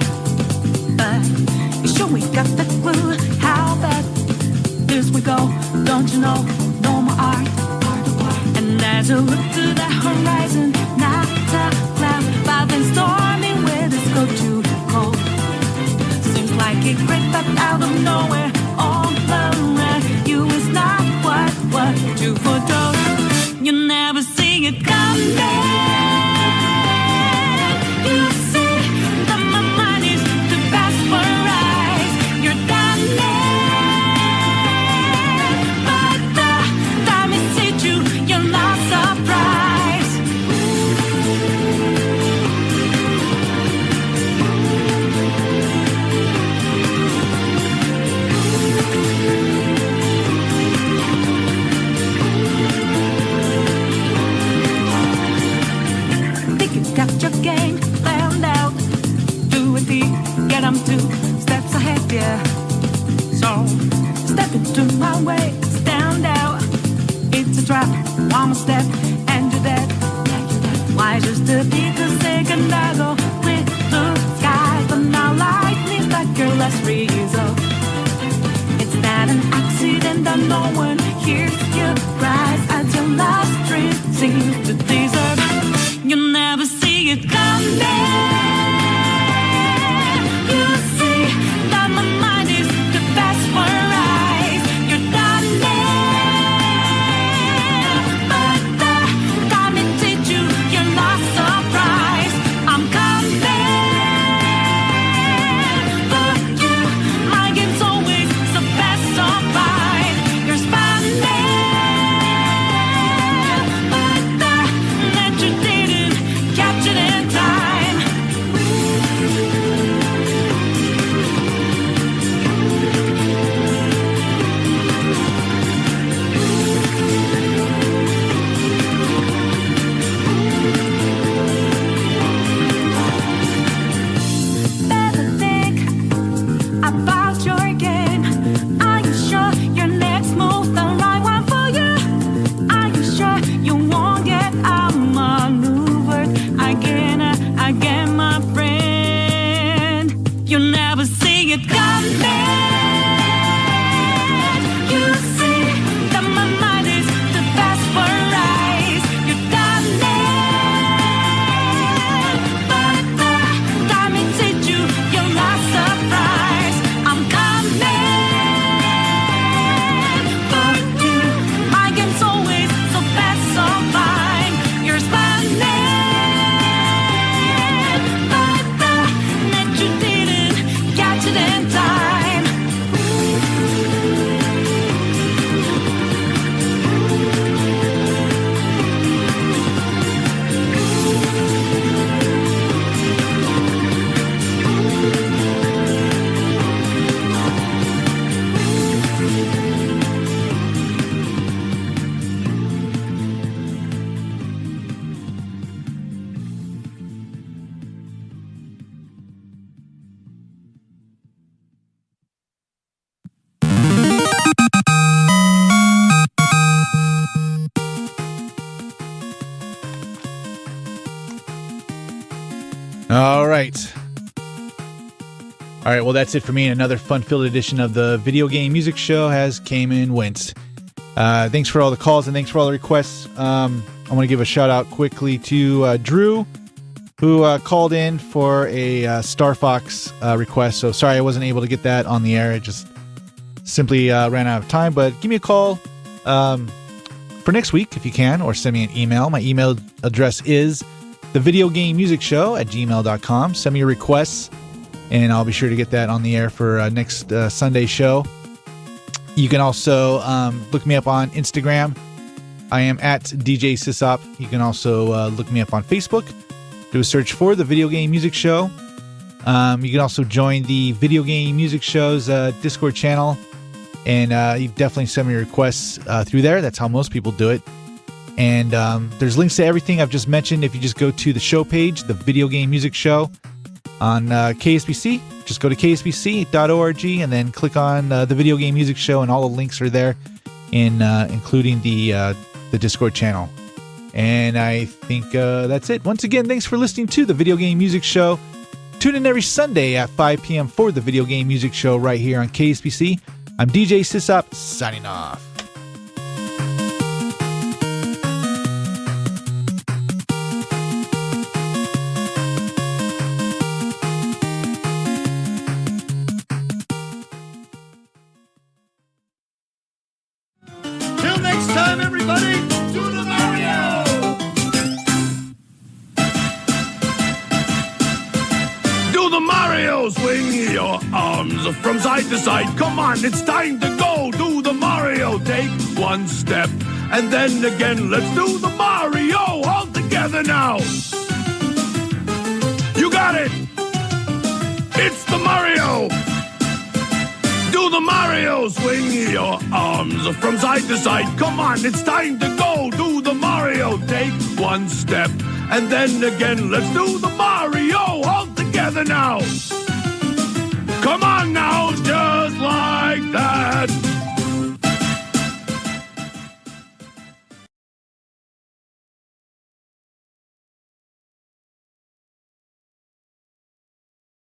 back. You sure we got the clue how bad we go. Don't you know? No more art. And as I look to the horizon, not a cloud, but then stormy with it's go too cold. Seems like it crept up out of nowhere, all around you is not what you foretold. You never see it coming. You see that my mind is too fast for eyes. You're done but the time it hit you, you're not surprised. Think you got your game planned out. Do it deep, get 'em 2 steps ahead, yeah. So step into my way, stand out. It's a trap, one more step, and you're dead. Why just a bit a second ago with the sky, but now lightning like your last result. It's not an accident that no one hears your cries as your last dream seems to desert. You never see it coming. You see that my mind is too fast for eyes. You're done but the time it hit you, you're not surprised. I'm coming for you. My game's always the best of mine. You're spanning, but the net you didn't catch it in time. Better think about your game. Are you sure your next move's the right one for you? Are you sure you won't get outmaneuvered again, my friend? You never see it coming. You see that my mind is too fast for eyes. You're done but the time it hit you, you're not surprised. I'm coming for you. My game's always so fast, so fine. You're spanning, but the net you didn't catch it in time. All right. All right, well, that's it for me. Another fun-filled edition of the Video Game Music Show has came and went. Thanks for all the calls and thanks for all the requests. I want to give a shout-out quickly to Drew, who called in for a Star Fox request. So sorry I wasn't able to get that on the air. It just simply ran out of time. But give me a call for next week if you can, or send me an email. My email address is thevideogamemusicshow@gmail.com. Send me your requests, and I'll be sure to get that on the air for next Sunday show. You can also look me up on Instagram. I am at DJ SysOp. You can also look me up on Facebook. Do a search for the Video Game Music Show. You can also join the Video Game Music Show's Discord channel, and you definitely send me requests through there. That's how most people do it. And there's links to everything I've just mentioned. If you just go to the show page, the Video Game Music Show on KSPC, just go to kspc.org and then click on the Video Game Music Show, and all the links are there, including the Discord channel. And I think that's it. Once again, thanks for listening to the Video Game Music Show. Tune in every Sunday at 5 p.m. for the Video Game Music Show right here on KSPC. I'm DJ SysOp, signing off. Till next time, everybody, do the Mario! Do the Mario! Swing your arms from side to side. Come on, it's time to go. Do the Mario. Take one step, and then again, let's do the Mario. All together now. You got it. It's the Mario. Do the Mario, swing your arms from side to side. Come on, it's time to go. Do the Mario, take one step, and then again, let's do the Mario. All together now. Come on now, just like that.